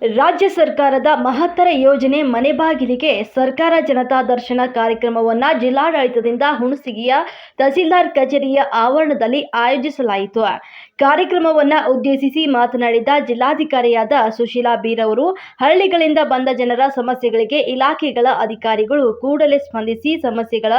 ರಾಜ್ಯ ಸರ್ಕಾರದ ಮಹತ್ತರ ಯೋಜನೆ ಮನೆ ಬಾಗಿಲಿಗೆ ಸರ್ಕಾರ ಜನತಾ ದರ್ಶನ ಕಾರ್ಯಕ್ರಮವನ್ನು ಜಿಲ್ಲಾಡಳಿತದಿಂದ ಹುಣಸಗಿಯ ತಹಸೀಲ್ದಾರ್ ಕಚೇರಿಯ ಆವರಣದಲ್ಲಿ ಆಯೋಜಿಸಲಾಯಿತು. ಕಾರ್ಯಕ್ರಮವನ್ನು ಉದ್ದೇಶಿಸಿ ಮಾತನಾಡಿದ ಜಿಲ್ಲಾಧಿಕಾರಿಯಾದ ಸುಶೀಲಾ ಬೀರವರು, ಹಳ್ಳಿಗಳಿಂದ ಬಂದ ಜನರ ಸಮಸ್ಯೆಗಳಿಗೆ ಇಲಾಖೆಗಳ ಅಧಿಕಾರಿಗಳು ಕೂಡಲೇ ಸ್ಪಂದಿಸಿ ಸಮಸ್ಯೆಗಳ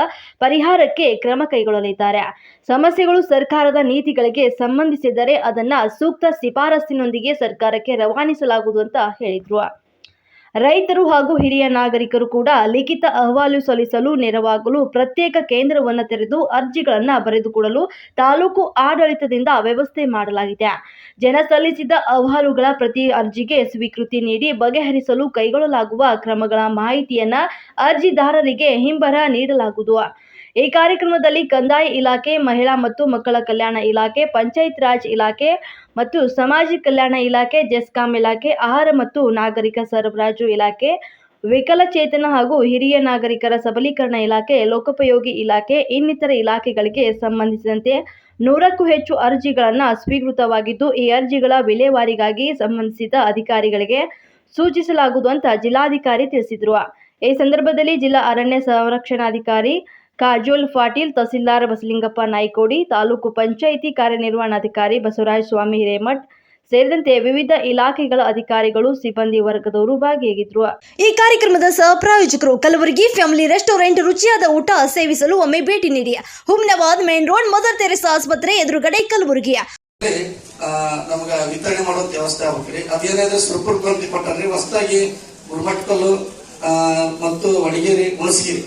ಪರಿಹಾರಕ್ಕೆ ಕ್ರಮ ಕೈಗೊಳ್ಳಲಿದ್ದಾರೆ. ಸಮಸ್ಯೆಗಳು ಸರ್ಕಾರದ ನೀತಿಗಳಿಗೆ ಸಂಬಂಧಿಸಿದರೆ ಅದನ್ನು ಸೂಕ್ತ ಶಿಫಾರಸಿನೊಂದಿಗೆ ಸರ್ಕಾರಕ್ಕೆ ರವಾನಿಸಲಾಗುವುದು ಅಂತ ಹೇಳಿದ್ರು. ರೈತರು ಹಾಗೂ ಹಿರಿಯ ನಾಗರಿಕರು ಕೂಡ ಲಿಖಿತ ಅಹವಾಲು ಸಲ್ಲಿಸಲು ನೆರವಾಗಲು ಪ್ರತ್ಯೇಕ ಕೇಂದ್ರವನ್ನು ತೆರೆದು ಅರ್ಜಿಗಳನ್ನು ಬರೆದುಕೊಡಲು ತಾಲೂಕು ಆಡಳಿತದಿಂದ ವ್ಯವಸ್ಥೆ ಮಾಡಲಾಗಿದೆ. ಜನ ಸಲ್ಲಿಸಿದ ಅಹವಾಲುಗಳ ಪ್ರತಿ ಅರ್ಜಿಗೆ ಸ್ವೀಕೃತಿ ನೀಡಿ ಬಗೆಹರಿಸಲು ಕೈಗೊಳ್ಳಲಾಗುವ ಕ್ರಮಗಳ ಮಾಹಿತಿಯನ್ನು ಅರ್ಜಿದಾರರಿಗೆ ಹಿಂಬರ ನೀಡಲಾಗುವುದು. ಈ ಕಾರ್ಯಕ್ರಮದಲ್ಲಿ ಕಂದಾಯ ಇಲಾಖೆ, ಮಹಿಳಾ ಮತ್ತು ಮಕ್ಕಳ ಕಲ್ಯಾಣ ಇಲಾಖೆ, ಪಂಚಾಯತ್ ರಾಜ್ ಇಲಾಖೆ ಮತ್ತು ಸಮಾಜ ಕಲ್ಯಾಣ ಇಲಾಖೆ, ಜೆಸ್ಕಾಂ ಇಲಾಖೆ, ಆಹಾರ ಮತ್ತು ನಾಗರಿಕ ಸರಬರಾಜು ಇಲಾಖೆ, ವಿಕಲಚೇತನ ಹಾಗೂ ಹಿರಿಯ ನಾಗರಿಕರ ಸಬಲೀಕರಣ ಇಲಾಖೆ, ಲೋಕೋಪಯೋಗಿ ಇಲಾಖೆ ಇನ್ನಿತರ ಇಲಾಖೆಗಳಿಗೆ ಸಂಬಂಧಿಸಿದಂತೆ 100ಕ್ಕೂ ಹೆಚ್ಚು ಅರ್ಜಿಗಳನ್ನು ಸ್ವೀಕೃತವಾಗಿದ್ದು, ಈ ಅರ್ಜಿಗಳ ವಿಲೇವಾರಿಗಾಗಿ ಸಂಬಂಧಿಸಿದ ಅಧಿಕಾರಿಗಳಿಗೆ ಸೂಚಿಸಲಾಗುವುದು ಅಂತ ಜಿಲ್ಲಾಧಿಕಾರಿ ತಿಳಿಸಿದರು. ಈ ಸಂದರ್ಭದಲ್ಲಿ ಜಿಲ್ಲಾ ಅರಣ್ಯ ಸಂರಕ್ಷಣಾಧಿಕಾರಿ ಕಾಜೋಲ್ ಪಾಟೀಲ್, ತಹಸೀಲ್ದಾರ್ ಬಸಲಿಂಗಪ್ಪ ನಾಯ್ಕೋಡಿ, ತಾಲೂಕು ಪಂಚಾಯಿತಿ ಕಾರ್ಯನಿರ್ವಹಣಾಧಿಕಾರಿ ಬಸವರಾಜ ಸ್ವಾಮಿ ಹಿರೇಮಠ್ ಸೇರಿದಂತೆ ವಿವಿಧ ಇಲಾಖೆಗಳ ಅಧಿಕಾರಿಗಳು, ಸಿಬ್ಬಂದಿ ವರ್ಗದವರು ಭಾಗಿಯಾಗಿದ್ದರು. ಈ ಕಾರ್ಯಕ್ರಮದ ಸಹ ಪ್ರಾಯೋಜಕರು ಕಲಬುರಗಿ ಫ್ಯಾಮಿಲಿ ರೆಸ್ಟೋರೆಂಟ್. ರುಚಿಯಾದ ಊಟ ಸೇವಿಸಲು ಒಮ್ಮೆ ಭೇಟಿ ನೀಡಿ. Humnabad main road, Mother Teresa ಆಸ್ಪತ್ರೆ ಎದುರುಗಡೆ, ಕಲಬುರಗಿ. ನಮ್ಗೆ ವಿತರಣೆ ಮಾಡೋ ವ್ಯವಸ್ಥೆ ಆಗ್ಬೇಕ್ರಿ. ಅದೇನಾದ್ರೆ ಸುರಪುರ ಬಂದಿ ಕೊಟ್ಟಾರ್ರಿ. ಹೊಸದಾಗಿ ಗುರುಮಟ್ಕಲ್ಲು ಮತ್ತು ವಡಗೇರಿ, ಹುಣಸಗಿರಿ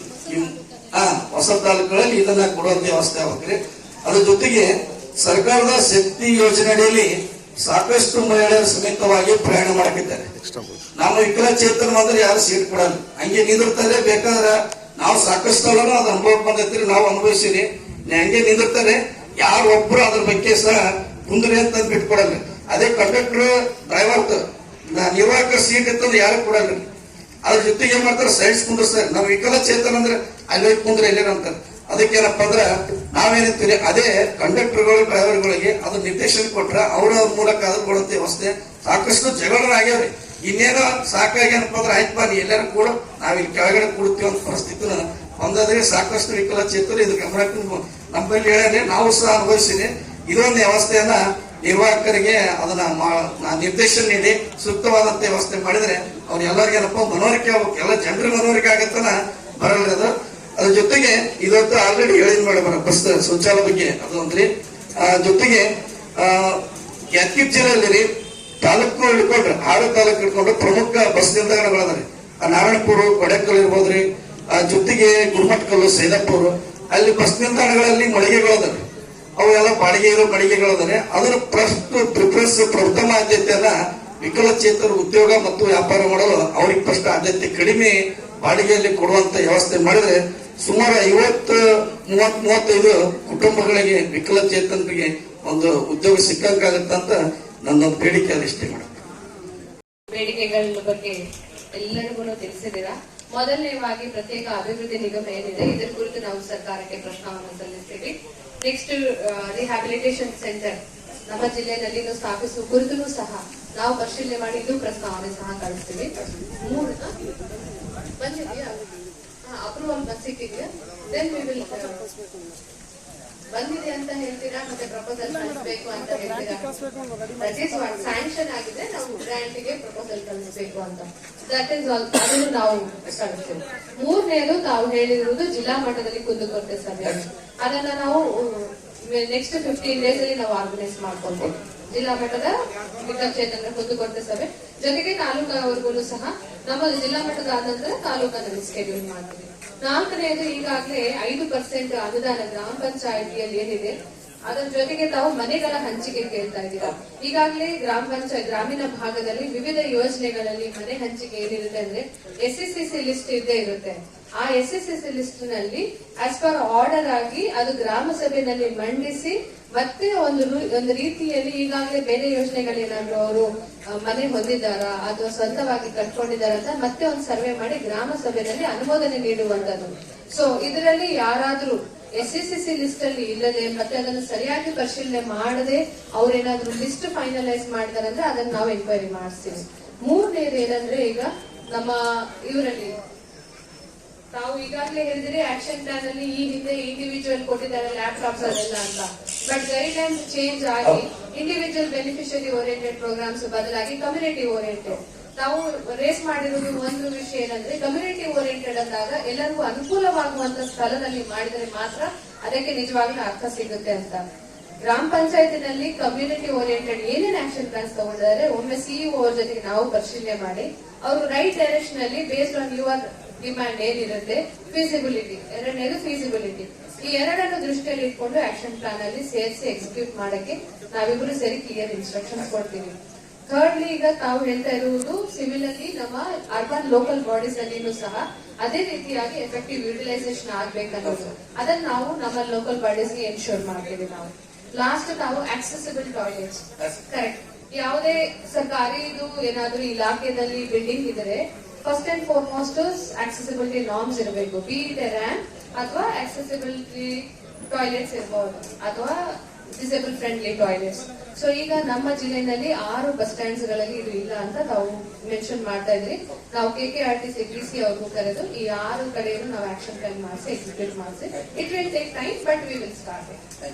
ಹೊಸ ತಾಲೂಕುಗಳಲ್ಲಿ ಇದನ್ನ ಕೊಡುವಂತ ವ್ಯವಸ್ಥೆ ಆಗ್ಬೇಕ್ರಿ. ಅದ್ರ ಜೊತೆಗೆ ಸರ್ಕಾರದ ಶಕ್ತಿ ಯೋಜನೆ ಅಡಿಯಲ್ಲಿ ಸಾಕಷ್ಟು ಮಹಿಳೆಯರು ಸಮೇತವಾಗಿ ಪ್ರಯಾಣ ಮಾಡಕಿದ್ದಾರೆ. ನಮ್ಮ ವಿಕಲಚೇತನ ಅಂದ್ರೆ ಯಾರು ಸೀಟ್ ಕೊಡಲ್ಲ, ಹಂಗೆ ನಿಂದಿರ್ತಾರೆ. ಬೇಕಾದ್ರೆ ನಾವು ಸಾಕಷ್ಟು ಅದ ಅನುಭವ ಬಂದೈತ್ರಿ, ನಾವು ಅನುಭವಿಸಿರಿ. ಹಂಗೆ ನಿಂದಿರ್ತಾರೆ, ಯಾರು ಒಬ್ರು ಅದ್ರ ಬಗ್ಗೆ ಸಹ ಕುಂದ್ರಿ ಅಂತ ಬಿಟ್ಕೊಡಲ್ಲ. ಅದೇ ಕಂಡಕ್ಟರ್, ಡ್ರೈವರ್, ನಿರ್ವಾಹಕ ಸೀಟ್ ಇತ್ತಂದ್ರೆ ಯಾರು ಕೊಡಲ್ಲ. ಅದ್ರ ಜೊತೆಗೆ ಏನ್ ಮಾಡ್ತಾರೆ, ಸೈಡ್ಸ್ ಕುಂದ್ರಸ್ತಾರೆ. ನಾವು ವಿಕಲಚೇತನ ಅಂದ್ರೆ ಅಲ್ಲಿ ಕುಂದ್ರೆ ಎಲ್ಲೇನ ಅಂತಾರೆ. ಅದಕ್ಕೇನಪ್ಪ ಅಂದ್ರ ನಾವೇನಿರ್ತೀವಿ, ಅದೇ ಕಂಡಕ್ಟರ್ಗಳು, ಡ್ರೈವರ್ಗಳಿಗೆ ಅದು ನಿರ್ದೇಶನ ಕೊಟ್ರ ಅವ್ರ ಮೂಲಕ ಅದು ಕೊಡುತ್ತೆ ವ್ಯವಸ್ಥೆ. ಸಾಕಷ್ಟು ಜಗಳನ್ನ ಆಗ್ಯಾವ್ರಿ. ಇನ್ನೇನೋ ಸಾಕಾಗ್ಯನಪ್ಪ ಅಂದ್ರೆ ಆಯ್ತಪ್ಪ, ನೀ ಎಲ್ಲಾರು ಕೂಡ ನಾವಿಲ್ಲಿ ಕೆಳಗಡೆ ಕೂಡ್ತೀವಿ ಅಂತ ಪರಿಸ್ಥಿತಿ ಒಂದಾದ್ರೆ ಸಾಕಷ್ಟು ವಿಕಲಚೇತರು ಇದು ಗಮನಕ್ಕೆ ನಮ್ಮಲ್ಲಿ ಹೇಳನೆ ನಾವು ಸಹ ಅನುಭವಿಸಿದೆ. ಇದೊಂದು ವ್ಯವಸ್ಥೆಯನ್ನ ನಿರ್ವಾಹಕರಿಗೆ ಅದನ್ನ ನಿರ್ದೇಶನ ನೀಡಿ ಸೂಕ್ತವಾದಂತ ವ್ಯವಸ್ಥೆ ಮಾಡಿದ್ರೆ ಅವ್ರು ಎಲ್ಲರಿಗೇನಪ್ಪ ಮನವರಿಕೆ ಆಗ್ಬೇಕು. ಎಲ್ಲ ಜನರ ಮನವರಿಕೆ ಆಗತ್ತನ ಬರಲ್ಲ ಅದು. ಅದ್ರ ಜೊತೆಗೆ ಇವತ್ತು ಆಲ್ರೆಡಿ ಹೇಳಿದ್ ಮೇಡಮ್ ಬಸ್ ಶೌಚಾಲಯ ಬಗ್ಗೆ ಅದೊಂದ್ರಿ. ಜೊತೆಗೆ ಯಾದಗಿರಿ ಜಿಲ್ಲೆಯಲ್ಲಿ ತಾಲೂಕು ಹಿಡ್ಕೊಂಡ್ರೆ 6 ತಾಲೂಕು ಹಿಡ್ಕೊಂಡ್ರೆ ಪ್ರಮುಖ ಬಸ್ ನಿಲ್ದಾಣಗಳದಾರೆ. ನಾರಾಯಣಪುರ, ಕೊಡೆಕಲ್ ಇರ್ಬೋದ್ರಿ. ಜೊತೆಗೆ ಗುರುಮಟ್ಕಲ್ಲು, ಸೈದಾಪುರ ಅಲ್ಲಿ ಬಸ್ ನಿಲ್ದಾಣಗಳಲ್ಲಿ ಮಳಿಗೆಗಳದಾರೆ. ಅವೆಲ್ಲ ಬಾಡಿಗೆಗಳದಾರೆ. ಅದರ ಪ್ರಿಫರೆನ್ಸ್ ಪ್ರಥಮ ಆದ್ಯತೆಯನ್ನ ವಿಕಲಚೇತನ ಉದ್ಯೋಗ ಮತ್ತು ವ್ಯಾಪಾರ ಮಾಡಲು ಅವ್ರಿಗೆ ಫಸ್ಟ್ ಆದ್ಯತೆ ಕಡಿಮೆ ಬಾಡಿಗೆಯಲ್ಲಿ ಕೊಡುವಂತ ವ್ಯವಸ್ಥೆ ಮಾಡಿದ್ರೆ ಸುಮಾರು 50-35 ಕುಟುಂಬಗಳಿಗೆ, ವಿಕಲಚೇತನರಿಗೆ ಒಂದು ಉದ್ಯೋಗ ಸಿಕ್ಕಂಗಾಗತ್ತಂತ ನನ್ನೊಂದು ಬೇಡಿಕೆ. ಅದಿಷ್ಟೇ ಮೇಡಮ್. ಬೇಡಿಕೆಗಳ ಬಗ್ಗೆ ಎಲ್ಲರಿಗೂ ತಿಳಿಸಿದ್ದೀರಾ. ಮೊದಲನೇವಾಗಿ ಪ್ರತ್ಯೇಕ ಅಭಿವೃದ್ಧಿ ನಿಗಮ ಏನಿದೆ ಇದರ ಕುರಿತು ನಾವು ಸರ್ಕಾರಕ್ಕೆ ಪ್ರಶ್ನವನ್ನು ಸಲ್ಲಿಸ್ತೀವಿ. ನೆಕ್ಸ್ಟ್ ರಿಹ್ಯಾಬಿಲಿಟೇಷನ್ ಸೆಂಟರ್ ನಮ್ಮ ಜಿಲ್ಲೆಯಲ್ಲಿ ಸ್ಥಾಪಿಸುವ ಕುರಿತು ಸಹ ನಾವು ಪರಿಶೀಲನೆ ಮಾಡಿ ಇದು ಪ್ರಸ್ತಾವನೆ ಸಹ ಕಳಿಸ್ತೀವಿ. 3 ಬಂದಿದೆಯಾ, ಅಪ್ರೂವಲ್ ಬಸ್ಸಿಟ್ಟಿದೆಯಾ, ದೆನ್ ವಿ ವಿಲ್ ಬಂದಿದೆ ಅಂತ ಹೇಳ್ತೀರಾ, ಮತ್ತೆ ಪ್ರಪೋಸಲ್ ಕಳಿಸಬೇಕು ಅಂತ ಹೇಳ್ತೀರಾ. ದಟ್ ಈಸ್ ವಾಟ್ ಸ್ಯಾಂಕ್ಷನ್ ಆಗಿದೆ. ನಾವು ಗ್ರಾಂಟ್ಗೆ ಪ್ರಪೋಸಲ್ ಕಳಿಸಬೇಕು ಅಂತ, ದಟ್ ಈಸ್ ಆಲ್. ಅದನ್ನು ನಾವು ಕಳಿಸ್ತೇವೆ. 3ನೇದು ತಾವು ಹೇಳಿರುವುದು ಜಿಲ್ಲಾ ಮಟ್ಟದಲ್ಲಿ ಕುಂದುಕೊರತೆ ಸಭೆ. ಅದನ್ನ ನಾವು ನೆಕ್ಸ್ಟ್ 15 days ಅಲ್ಲಿ ನಾವು ಆರ್ಗನೈಸ್ ಮಾಡ್ಕೊಳ್ತೀವಿ. ಜಿಲ್ಲಾ ಮಟ್ಟದ ವಿಕಲಚೇತನರ ಕುಂದುಕೊರತೆ ಸಭೆ ಜೊತೆಗೆ ತಾಲೂಕವರೆಗೂ ಸಹ ನಮ್ಮ ಜಿಲ್ಲಾ ಮಟ್ಟದ ಆದ ನಂತರ ತಾಲೂಕಲ್ಲಿ ಸ್ಕೆಡ್ಯೂಲ್ ಮಾಡ್ತೀವಿ. 4ನೇದು ಈಗಾಗಲೇ 5% ಅನುದಾನ ಗ್ರಾಮ ಪಂಚಾಯಿತಿಯಲ್ಲಿ ಏನಿದೆ ಅದರ ಜೊತೆಗೆ ತಾವು ಮನೆಗಳ ಹಂಚಿಕೆ ಕೇಳ್ತಾ ಇದ್ದೀರಾ. ಈಗಾಗಲೇ ಗ್ರಾಮೀಣ ಭಾಗದಲ್ಲಿ ವಿವಿಧ ಯೋಜನೆಗಳಲ್ಲಿ ಮನೆ ಹಂಚಿಕೆ ಏನಿರುತ್ತೆ ಅಂದ್ರೆ SSCC ಲಿಸ್ಟ್ ಇದ್ದೇ ಇರುತ್ತೆ. ಆ SSCC ಲಿಸ್ಟ್ ನಲ್ಲಿ ಆಸ್ ಪರ್ ಆರ್ಡರ್ ಆಗಿ ಅದು ಗ್ರಾಮ ಸಭೆಯಲ್ಲಿ ಮಂಡಿಸಿ ಮತ್ತೆ ಒಂದು ರೀತಿಯಲ್ಲಿ ಈಗಾಗಲೇ ಬೇರೆ ಯೋಜನೆಗಳೇನಾದ್ರು ಅವರು ಮನೆ ಹೊಂದಿದ್ದಾರಾ ಅಥವಾ ಸ್ವಂತವಾಗಿ ಕಟ್ಕೊಂಡಿದ್ದಾರ ಅಂತ ಮತ್ತೆ ಒಂದು ಸರ್ವೆ ಮಾಡಿ ಗ್ರಾಮ ಸಭೆಯಲ್ಲಿ ಅನುಮೋದನೆ ನೀಡುವಂತದ್ದು. ಸೊ ಇದರಲ್ಲಿ ಯಾರಾದ್ರೂ SSCC ಲಿಸ್ಟ್ ಅಲ್ಲಿ ಇಲ್ಲದೆ ಮತ್ತೆ ಅದನ್ನು ಸರಿಯಾಗಿ ಪರಿಶೀಲನೆ ಮಾಡದೆ ಅವ್ರೇನಾದ್ರೂ ಲಿಸ್ಟ್ ಫೈನಲೈಸ್ ಮಾಡಿದಾರಂದ್ರೆ ಅದನ್ನ ನಾವು ಎನ್ಕ್ವೈರಿ ಮಾಡಿಸ್ತೀವಿ. ಮೂರನೇದು ಏನಂದ್ರೆ ಈಗ ನಮ್ಮ ಇವರಲ್ಲಿ ತಾವು ಈಗಾಗಲೇ ಹೇಳಿದ್ರೆ ಆಕ್ಷನ್ ಪ್ಲಾನ್ ಅಲ್ಲಿ ಈ ಹಿಂದೆ ಇಂಡಿವಿಜುವಲ್ ಕೊಟ್ಟಿದ್ದಾರೆ ಲ್ಯಾಪ್ಟಾಪ್ಸ್ ಅದೆಲ್ಲ ಅಂತ. ಬಟ್ ಗೈಡ್ ಲೈನ್ಸ್ ಚೇಂಜ್ ಆಗಿ ಇಂಡಿವಿಜುವಲ್ ಬೆನಿಫಿಷರಿ ಓರಿಯೆಂಟೆಡ್ ಪ್ರೋಗ್ರಾಮ್ಸ್ ಬದಲಾಗಿ ಕಮ್ಯುನಿಟಿ ಓರಿಯೆಂಟೆಡ್. ನಾವು ರೇಸ್ ಮಾಡಿರೋದು ಒಂದು ವಿಷಯ ಏನಂದ್ರೆ ಕಮ್ಯುನಿಟಿ ಓರಿಯೆಂಟೆಡ್ ಅಂದಾಗ ಎಲ್ಲರಿಗೂ ಅನುಕೂಲವಾಗುವಂತ ಸ್ಥಳದಲ್ಲಿ ಮಾಡಿದರೆ ಮಾತ್ರ ಅದಕ್ಕೆ ನಿಜವಾಗ್ಲೂ ಅರ್ಥ ಸಿಗುತ್ತೆ ಅಂತ. ಗ್ರಾಮ ಪಂಚಾಯತಿನಲ್ಲಿ ಕಮ್ಯುನಿಟಿ ಓರಿಯೆಂಟೆಡ್ ಏನೇನ್ ಆಕ್ಷನ್ ಪ್ಲಾನ್ಸ್ ತಗೊಂಡಿದ್ದಾರೆ ಒಮ್ಮೆ ಸಿಇಒ ಅವ್ರ ಜೊತೆಗೆ ನಾವು ಪರಿಶೀಲನೆ ಮಾಡಿ ಅವರು ರೈಟ್ ಡೈರೆಕ್ಷನ್ ಅಲ್ಲಿ ಬೇಸ್ಡ್ ಆನ್ ಯುವರ್ ಡಿಮ್ಯಾಂಡ್ ಏನಿರುತ್ತೆ, ಫೀಸಿಬಿಲಿಟಿ, ಎರಡನೇದು ಫೀಸಿಬಿಲಿಟಿ, ಈ ಎರಡನ್ನು ದೃಷ್ಟಿಯಲ್ಲಿ ಇಟ್ಕೊಂಡು ಆಕ್ಷನ್ ಪ್ಲಾನ್ ಅಲ್ಲಿ ಸೇರಿಸಿ ಎಕ್ಸಿಕ್ಯೂಟ್ ಮಾಡಕ್ಕೆ ನಾವಿಬ್ರು ಸೇರಿ ಕ್ಲಿಯರ್ ಇನ್ಸ್ಟ್ರಕ್ಷನ್ಸ್ ಕೊಡ್ತೀವಿ. ಥರ್ಡ್ಲಿ ಈಗ ತಾವು ಹೇಳ್ತಾ ಇರುವುದು ಸಿಮಿಲರ್ಲಿ ನಮ್ಮ ಅರ್ಬನ್ ಲೋಕಲ್ ಬಾಡೀಸ್ ಅಲ್ಲಿನೂ ಸಹ ಅದೇ ರೀತಿಯಾಗಿ ಎಫೆಕ್ಟಿವ್ ಯುಟಿಲೈಸೇಷನ್ ಆಗ್ಬೇಕನ್ನೋದು ಅದನ್ನ ನಾವು ನಮ್ಮ ಲೋಕಲ್ ಬಾಡೀಸ್ ಗೆ ಎನ್ಶೋರ್ ಮಾಡ್ತೀವಿ. ನಾವು ಲಾಸ್ಟ್ ತಾವು ಆಕ್ಸೆಸಿಬಲ್ ಟಾಯ್ಲೆಟ್ಸ್, ಕರೆಕ್ಟ್, ಯಾವುದೇ ಸರ್ಕಾರಿ ಇದು ಏನಾದ್ರೂ ಇಲಾಖೆಯಲ್ಲಿ ಬಿಲ್ಡಿಂಗ್ ಇದ್ರೆ first and foremost accessibility norms ಇರಬೇಕು. ಬಿ ಇಟ್ ರ್ಯಾಮ್ ಅಥವಾ ಆಕ್ಸೆಸಿಬಿಲಿಟಿ ಟಾಯ್ಲೆಟ್ಸ್ ಇರಬಹುದು ಅಥವಾ ಡಿಸೇಬಲ್ ಫ್ರೆಂಡ್ಲಿ ಟಾಯ್ಲೆಟ್ಸ್. ಸೊ ಈಗ ನಮ್ಮ ಜಿಲ್ಲೆಯಲ್ಲಿ 6 ಬಸ್ ಸ್ಟ್ಯಾಂಡ್ಸ್ ಗಳಲ್ಲಿ ಇದು ಇಲ್ಲ ಅಂತ ತಾವು ಮೆನ್ಷನ್ ಮಾಡ್ತಾ ಇದ್ರಿ. ನಾವು KKRTC DC ಅವ್ರಿಗೂ ಕರೆದು ಈ 6 ಕಡೆಯನ್ನು ನಾವು ಆಕ್ಷನ್ ಪ್ಲಾನ್ ಮಾಡಿಸಿ ಎಕ್ಸಿಕ್ಯೂಟ್ ಮಾಡಿಸಿ. It will take time but we will start it.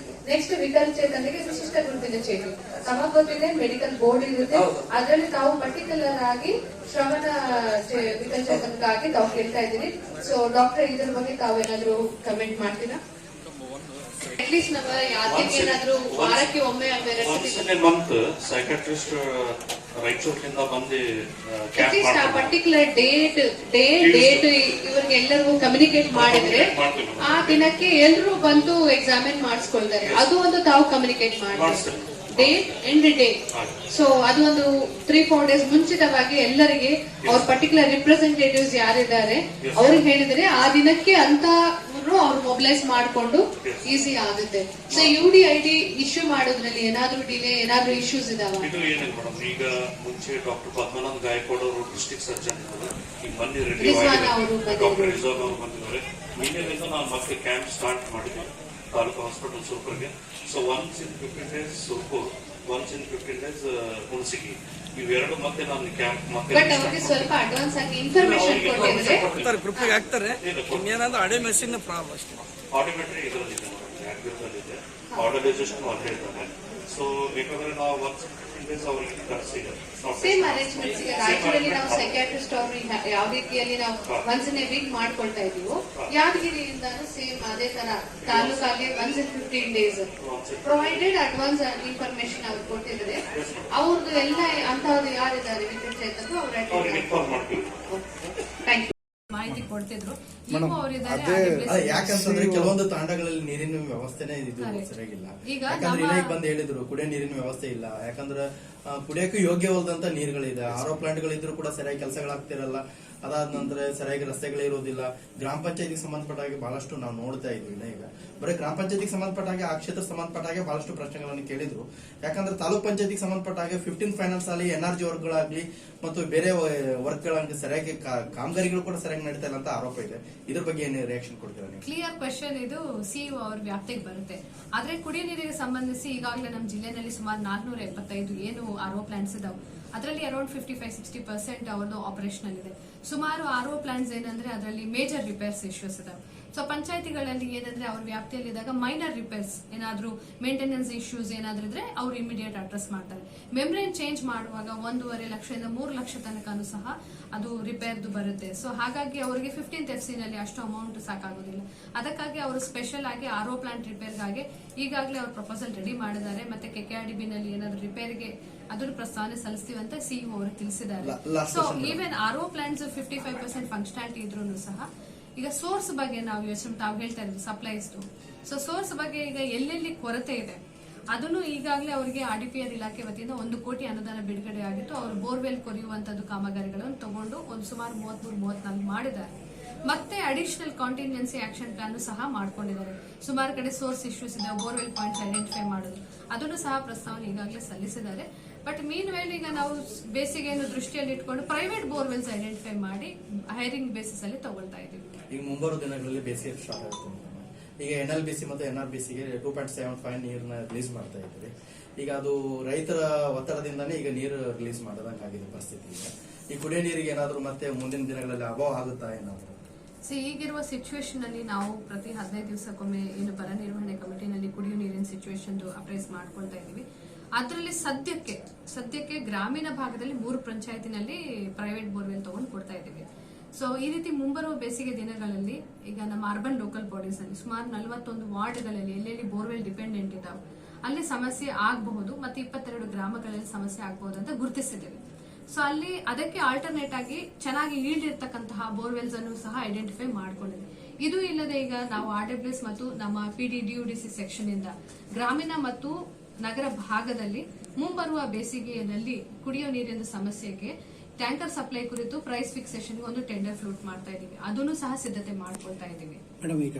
Next ವಿಕಲಚೇತನಿಗೆ ವಿಶಿಷ್ಟ ಗುರುತಿನ ಚೀಟಿ ತಮಗೆ ಗೊತ್ತಿದೆ, ಮೆಡಿಕಲ್ ಬೋರ್ಡ್ ಇರುತ್ತೆ, ಅದರಲ್ಲಿ ತಾವು ಪರ್ಟಿಕ್ಯುಲರ್ ಆಗಿ ಶ್ರವಣ ವಿಕಲಚೇತನಕ್ಕಾಗಿ ತಾವು ಕೇಳ್ತಾ ಇದ್ದೀರಿ. ಸೊ ಡಾಕ್ಟರ್ ಇದ್ರ ಬಗ್ಗೆ ತಾವೇನಾದ್ರೂ ಕಮೆಂಟ್ ಮಾಡ್ತೀರಾ? ಅಟ್ಲೀಸ್ಟ್ ನಮ್ಮ ಯಾರಿಗೆ ಏನಾದ್ರೂ ವಾರಕ್ಕೆ ಒಮ್ಮೆ ಮಂತ್ ಸೈಕಾಟ್ರಿಸ್ಟ್ ರಾಯಚೂರಿನಿಂದ ಬಂದು ಅಟ್ಲೀಸ್ಟ್ ಆ ಪರ್ಟಿಕ್ಯುಲರ್ ಡೇಟ್ ಇವ್ರಿಗೆ ಎಲ್ಲರಿಗೂ ಕಮ್ಯುನಿಕೇಟ್ ಮಾಡಿದ್ರೆ ಆ ದಿನಕ್ಕೆ ಎಲ್ಲರೂ ಬಂದು ಎಕ್ಸಾಮಿನ್ ಮಾಡಿಸ್ಕೊಳ್ತಾರೆ. ಅದು ಒಂದು ತಾವು ಕಮ್ಯುನಿಕೇಟ್ ಮಾಡಿ ಡೇಟ್ ಎಂಡ್ ಡೇ. ಸೊ ಅದು ಒಂದು 3-4 ಡೇಸ್ ಮುಂಚಿತವಾಗಿ ಎಲ್ಲರಿಗೆ ಅವ್ರ ಪರ್ಟಿಕ್ಯುಲರ್ ರಿಪ್ರೆಸೆಂಟೇಟಿವ್ಸ್ ಯಾರಿದ್ದಾರೆ ಅವ್ರಿಗೆ ಹೇಳಿದ್ರೆ ಆ ದಿನಕ್ಕೆ ಅಂತ ಅವ್ರು ಮೊಬಿಲೈಸ್ ಮಾಡಿಕೊಂಡು ಈಸಿ ಆಗುತ್ತೆ. ಸೊ UDID ಇಶ್ಯೂ ಮಾಡೋದ್ರಲ್ಲಿ ಏನಾದ್ರೂ ಡಿಲೇ, ಏನಾದ್ರೂ ಇಶ್ಯೂಸ್ ಇದಾವ? ಇದು ಏನಿಲ್ಲ ಮೇಡಮ್, ಈಗ ಮುಂಚೆ ಡಾಕ್ಟರ್ ಪದ್ಮನಾಭ್ ಗಾಯಕವಾಡ್ ಅವರು ಡಿಸ್ಟ್ರಿಕ್ಟ್ ಸರ್ಜನ್ ಈಗ ಬನ್ನಿ ರೆಡಿ ಡಾಕ್ಟರ್ ರಿಜಾನ್ ಅವರು ಬಂದಿದ್ದಾರೆ. ನಿನ್ನೆಯಿಂದ ನಾವು ಮತ್ತೆ ಕ್ಯಾಂಪ್ ಸ್ಟಾರ್ಟ್ ಮಾಡಿದ್ವಿ ತಾಲೂಕು ಹಾಸ್ಪಿಟಲ್ ಸುರ್ಪುರ್ಗೆ. So once in 15 days Surpur, once in 15 days Hunasagi, ಇವೆರಡು ಮತ್ತೆ ನಾನು ಕ್ಯಾಂಪ್ ಮತ್ತೆ ಬಟ್ ಅವ್ರಿಗೆ ಸ್ವಲ್ಪ ಅಡ್ವಾನ್ಸ್ ಆಗಿ ಇನ್ಫಾರ್ಮೇಶನ್ ಕೊಟ್ಟಿದ್ರೆ ಗ್ರೂಪಿಗೆ ಹಾಕ್ತಾರೆ. ಇನ್ನೇನಾದ್ರೂ ಅಡೆ ಮೆಷಿನ್ ಪ್ರಾಬ್ಲಮ್ ಅಷ್ಟೇ. ಆಟೋಮೆಟ್ರಿ ಇದರಲ್ಲಿದೆ ಆಕ್ಟಿವ್ದಲ್ಲಿದೆ, ಆರ್ಡರೈಸೇಷನ್ ಅಲ್ಲೇ ಇದ್ದಾನೆ. ಸೊ ಬೇಕಾದ್ರೆ ನಾವು ಒನ್ಸ್ ಇನ್ 15 ಡೇಸ್ ಅವರಿಗೆ ಕರೆಸಿದೆ. ಸೇಮ್ ಅರೇಂಜ್ಮೆಂಟ್ಸ್ ಈಗ ರಾಯಚೂರಲ್ಲಿ ನಾವು ಸೈಕ್ಯಾಟ್ರಿಸ್ಟ್ ಅವ್ರನ್ನ ಯಾವ ರೀತಿಯಲ್ಲಿ ನಾವು ಒನ್ಸ್ ಇನ್ ಎ ವೀಕ್ ಮಾಡ್ಕೊಳ್ತಾ ಇದೀವೋ, ಯಾದಗಿರಿಯಿಂದಾನು ಸೇಮ್ ಅದೇ ತರ ತಾಲೂಕಲ್ಲಿ once in 15 days provided advance information ಅವ್ರು ಕೊಟ್ಟಿದ್ರೆ ಅವ್ರದ್ದು ಎಲ್ಲ ಅಂತವ್ರು ಯಾರಿದ್ದಾರೆ ವಿಕಲಚೇತನರು ಅವ್ರಿಗೆ ಇನ್ಫಾರ್ಮ್ ಮಾಡ್ತೀವಿ. Thank you. ಮಾಹಿತಿ ಕೊಡ್ತಿದ್ರು. ಯಾಕಂತಂದ್ರೆ ಕೆಲವೊಂದು ತಾಂಡಗಳಲ್ಲಿ ನೀರಿನ ವ್ಯವಸ್ಥೆನೇ ಇದು ಸರಿಯಾಗಿಲ್ಲ. ಯಾಕಂದ್ರೆ ಇಲ್ಲಿಗೆ ಬಂದು ಹೇಳಿದ್ರು ಕುಡಿಯೋ ನೀರಿನ ವ್ಯವಸ್ಥೆ ಇಲ್ಲ. ಯಾಕಂದ್ರೆ ಕುಡಿಯೋಕೆ ಯೋಗ್ಯವಲ್ಲದಂತ ನೀರುಗಳಿದೆ. RO ಪ್ಲಾಂಟ್ಗಳಿದ್ರು ಕೂಡ ಸರಿಯಾಗಿ ಕೆಲಸಗಳಾಗ್ತಿರಲ್ಲ. ಅದಾದ ನಂತರ ಸರಿಯಾಗಿ ರಸ್ತೆಗಳೇ ಇರೋದಿಲ್ಲ. ಗ್ರಾಮ ಪಂಚಾಯತಿಗೆ ಸಂಬಂಧಪಟ್ಟ ಹಾಗೆ ಬಹಳಷ್ಟು ನಾವು ನೋಡ್ತಾ ಇದ್ವಿ. ಈಗ ಬರೀ ಗ್ರಾಮ ಪಂಚಾಯತಿಗೆ ಸಂಬಂಧಪಟ್ಟ ಹಾಗೆ ಆ ಕ್ಷೇತ್ರ ಸಂಬಂಧಪಟ್ಟ ಹಾಗೆ ಬಹಳಷ್ಟು ಪ್ರಶ್ನೆಗಳನ್ನು ಕೇಳಿದ್ರು. ಯಾಕಂದ್ರೆ ತಾಲೂಕ್ ಪಂಚಾಯತಿಗೆ ಸಂಬಂಧಪಟ್ಟ ಹಾಗೆ 15 ಫೈನಾನ್ಸ್ ಅಲ್ಲಿ NRG ವರ್ಕ್ಗಳಾಗ್ಲಿ ಮತ್ತು ಬೇರೆ ವರ್ಕ್ಗಳಾಗ್ಲಿ ಸರಿಯಾಗಿ ಕಾಮಗಾರಿಗಳು ಕೂಡ ಸರಿಯಾಗಿ ನಡೀತಾ ಇಲ್ಲ ಅಂತ ಆರೋಪ ಇದೆ. ಇದ್ರ ಬಗ್ಗೆ ಏನು ರಿಯಾಕ್ಷನ್ ಕೊಡ್ತೀರಾ ನೀವು? ಕ್ಲಿಯರ್ ಕ್ವೆಶ್ಚನ್ ಇದು ಸಿಇಒ ಅವ್ರ ವ್ಯಾಪ್ತಿಗೆ ಬರುತ್ತೆ. ಆದ್ರೆ ಕುಡಿಯ ನೀರಿಗೆ ಸಂಬಂಧಿಸಿ ಈಗಾಗಲೇ ನಮ್ಮ ಜಿಲ್ಲೆನಲ್ಲಿ ಸುಮಾರು 475 ಏನು RO ಪ್ಲಾಂಟ್ಸ್ ಇದಾವೆ. ಅದರಲ್ಲಿ ಅರೌಂಡ್ 55-60% ಅವ್ರದ್ದು ಆಪರೇಷನಲ್ ಇದೆ. ಸುಮಾರು RO ಪ್ಲಾಂಟ್ಸ್ ಏನಂದ್ರೆ ಅದರಲ್ಲಿ ಮೇಜರ್ ರಿಪೇರ್ಸ್ ಇಶ್ಯೂಸ್ ಇದಾವೆ. ಸೊ ಪಂಚಾಯತಿಗಳಲ್ಲಿ ಏನಂದ್ರೆ ಅವ್ರ ವ್ಯಾಪ್ತಿಯಲ್ಲಿದ್ದಾಗ ಮೈನರ್ ರಿಪೇರ್ಸ್ ಏನಾದ್ರೂ ಮೇಂಟೆನೆನ್ಸ್ ಇಶ್ಯೂಸ್ ಏನಾದ್ರೂ ಇದ್ರೆ ಅವ್ರು ಇಮಿಡಿಯೇಟ್ ಅಡ್ರೆಸ್ ಮಾಡ್ತಾರೆ. ಮೆಮ್ರೇನ್ ಚೇಂಜ್ ಮಾಡುವಾಗ 1.5 ಲಕ್ಷದಿಂದ 3 ಲಕ್ಷ ತನಕನೂ ಸಹ ಅದು ರಿಪೇರ್ದು ಬರುತ್ತೆ. ಸೊ ಹಾಗಾಗಿ ಅವರಿಗೆ 15th FC ನಲ್ಲಿ ಅಷ್ಟು ಅಮೌಂಟ್ ಸಾಕಾಗೋದಿಲ್ಲ. ಅದಕ್ಕಾಗಿ ಅವರು ಸ್ಪೆಷಲ್ ಆಗಿ RO ಪ್ಲಾಂಟ್ ರಿಪೇರ್ಗಾಗಿ ಈಗಾಗಲೇ ಅವ್ರ ಪ್ರಪೋಸಲ್ ರೆಡಿ ಮಾಡಿದ್ದಾರೆ. ಮತ್ತೆ KKRDB ನಲ್ಲಿ ಏನಾದ್ರು ರಿಪೇರ್ಗೆ ಅದರ ಪ್ರಸ್ತಾವನೆ ಸಲ್ಲಿಸ್ತೀವಿ ಅಂತ ಸಿಇಒ ಅವರು ತಿಳಿಸಿದ್ದಾರೆ. So even RO plants 55% functionality ಇದ್ರೂ ಸಹ ಈಗ ಸೋರ್ಸ್ ಬಗ್ಗೆ ನಾವು ಯೋಚನೆ ತಾವು ಹೇಳ್ತಾ ಇದ್ವಿ ಸಪ್ಲೈಸ್. ಸೊ ಸೋರ್ಸ್ ಬಗ್ಗೆ ಈಗ ಎಲ್ಲೆಲ್ಲಿ ಕೊರತೆ ಇದೆ ಅದನ್ನು ಈಗಾಗಲೇ ಅವರಿಗೆ RDPR ಇಲಾಖೆ ವತಿಯಿಂದ 1 ಕೋಟಿ ಅನುದಾನ ಬಿಡುಗಡೆ ಆಗಿತ್ತು. ಅವರು ಬೋರ್ವೆಲ್ ಕೊರೆಯುವಂತದ್ದು ಕಾಮಗಾರಿಗಳನ್ನು ತಗೊಂಡು ಒಂದು ಸುಮಾರು 33-34 ಮಾಡಿದ್ದಾರೆ. ಮತ್ತೆ ಅಡಿಷನಲ್ ಕಾಂಟಿನ್ಜೆನ್ಸಿ ಆಕ್ಷನ್ ಪ್ಲಾನ್ ಸಹ ಮಾಡ್ಕೊಂಡಿದ್ದಾರೆ. ಸುಮಾರು ಕಡೆ ಸೋರ್ಸ್ ಇಶ್ಯೂಸ್ ಇದೆ, ಬೋರ್ವೆಲ್ ಪಾಯಿಂಟ್ಸ್ ಐಡೆಂಟಿಫೈ ಮಾಡೋದು ಅದನ್ನು ಸಹ ಪ್ರಸ್ತಾವನೆ ಈಗಾಗಲೇ ಸಲ್ಲಿಸಿದ್ದಾರೆ. ಬಟ್ ಮೀನ್ ವೇಲ್ ಈಗ ನಾವು ಬೇಸಿಗೆ ಏನು ದೃಷ್ಟಿಯಲ್ಲಿ ಇಟ್ಕೊಂಡು ಪ್ರೈವೇಟ್ ಬೋರ್ವೆಲ್ಸ್ ಐಡೆಂಟಿಫೈ ಮಾಡಿ ಹೈರಿಂಗ್ ಬೇಸಿಸ್ ಅಲ್ಲಿ ತಗೊಳ್ತಾ ಇದೀವಿ. ಈಗ ಮುಂಬರುವ ದಿನಗಳಲ್ಲಿ ಬೇಸಿಗೆ ಸ್ಟಾರ್ಟ್ ಆಗುತ್ತೆ. ಈಗ NLBC ಮತ್ತು NRBC ಗೆ 2.75 ನೀರನ್ನ ರಿಲೀಸ್ ಮಾಡ್ತಾ ಇದ್ರಿ. ಈಗ ಅದು ರೈತರ ಒತ್ತಡದಿಂದಾನೇ ಈಗ ನೀರು ರಿಲೀಸ್ ಮಾಡೋದಂಗೆ ಆಗಿದೆ ಪರಿಸ್ಥಿತಿ. ಈಗ ಈ ಕುಡಿಯೋ ನೀರಿಗೆ ಏನಾದ್ರು ಮತ್ತೆ ಮುಂದಿನ ದಿನಗಳಲ್ಲಿ ಅಭಾವ ಆಗುತ್ತಾ ಏನಾದ್ರು? ಈಗಿರುವ ಸಿಚುವೇಶನ್ ಅಲ್ಲಿ ನಾವು ಪ್ರತಿ 15 ದಿವಸಕ್ಕೊಮ್ಮೆ ಏನು ಬರ ನಿರ್ವಹಣೆ ಕಮಿಟಿನಲ್ಲಿ ಕುಡಿಯೋ ನೀರಿನ ಸಿಚುವೇಶನ್ ಅಪ್ರೈಸ್ ಮಾಡ್ಕೊಳ್ತಾ ಇದೀವಿ. ಅದರಲ್ಲಿ ಸದ್ಯಕ್ಕೆ ಗ್ರಾಮೀಣ ಭಾಗದಲ್ಲಿ 3 ಪಂಚಾಯತಿನಲ್ಲಿ ಪ್ರೈವೇಟ್ ಬೋರ್ವೆಲ್ ತಗೊಂಡು ಕೊಡ್ತಾ ಇದ್ದೀವಿ. ಸೊ ಈ ರೀತಿ ಮುಂಬರುವ ಬೇಸಿಗೆ ದಿನಗಳಲ್ಲಿ ಈಗ ನಮ್ಮ ಅರ್ಬನ್ ಲೋಕಲ್ ಬಾಡೀಸ್ ಅಲ್ಲಿ ಸುಮಾರು 41 ವಾರ್ಡ್ಗಳಲ್ಲಿ ಎಲ್ಲೆಲ್ಲಿ ಬೋರ್ವೆಲ್ ಡಿಪೆಂಡೆಂಟ್ ಇದಾವೆ ಅಲ್ಲಿ ಸಮಸ್ಯೆ ಆಗಬಹುದು, ಮತ್ತೆ 22 ಗ್ರಾಮಗಳಲ್ಲಿ ಸಮಸ್ಯೆ ಆಗಬಹುದು ಅಂತ ಗುರುತಿಸಿದ್ದೇವೆ. ಸೊ ಅಲ್ಲಿ ಅದಕ್ಕೆ ಆಲ್ಟರ್ನೇಟ್ ಆಗಿ ಚೆನ್ನಾಗಿ ಈಲ್ಡ್ ಇರ್ತಕ್ಕಂತಹ ಬೋರ್ವೆಲ್ಸ್ ಅನ್ನು ಸಹ ಐಡೆಂಟಿಫೈ ಮಾಡ್ಕೊಂಡಿದೆ. ಇದು ಇಲ್ಲದೆ ಈಗ ನಾವು RWS ಮತ್ತು ನಮ್ಮ PDDUDC ಸೆಕ್ಷನ್ ಇಂದ ಗ್ರಾಮೀಣ ಮತ್ತು ನಗರ ಭಾಗದಲ್ಲಿ ಮುಂಬರುವ ಬೇಸಿಗೆಯಲ್ಲಿ ಕುಡಿಯೋ ನೀರಿನ ಸಮಸ್ಯೆಗೆ ಟ್ಯಾಂಕರ್ ಸಪ್ಲೈ ಕುರಿತು ಪ್ರೈಸ್ ಫಿಕ್ಸೇಷನ್ ಒಂದು ಟೆಂಡರ್ ಫ್ಲೋಟ್ ಮಾಡ್ತಾ ಇದೀವಿ. ಅದನ್ನು ಸಹ ಸಿದ್ಧತೆ ಮಾಡ್ಕೊಳ್ತಾ ಇದೀವಿ. ಮೇಡಮ್, ಈಗ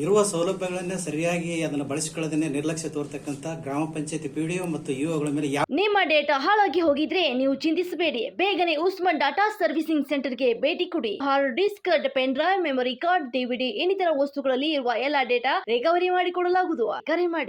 ಇರುವ ಸೌಲಭ್ಯಗಳನ್ನ ಸರಿಯಾಗಿ ಅದನ್ನು ಬಳಸಿಕೊಳ್ಳದೇ ನಿರ್ಲಕ್ಷ್ಯ ತೋರ್ತಕ್ಕಂಥ ಗ್ರಾಮ ಪಂಚಾಯತಿ PDO ಮತ್ತು UOಗಳ ಮೇಲೆ ನಿಮ್ಮ ಡೇಟಾ ಹಾಳಾಗಿ ಹೋಗಿದ್ರೆ ನೀವು ಚಿಂತಿಸಬೇಡಿ. ಬೇಗನೆ ಉಸ್ಮಾನ್ ಡಾಟಾ ಸರ್ವಿಸಿಂಗ್ ಸೆಂಟರ್ಗೆ ಭೇಟಿ ಕೊಡಿ. Hard disk, pen drive, memory card, DVD ಇನ್ನಿತರ ವಸ್ತುಗಳಲ್ಲಿ ಇರುವ ಎಲ್ಲಾ ಡೇಟಾ ರಿಕವರಿ ಮಾಡಿಕೊಡಲಾಗುವುದು. ಕರೆ ಮಾಡಿ.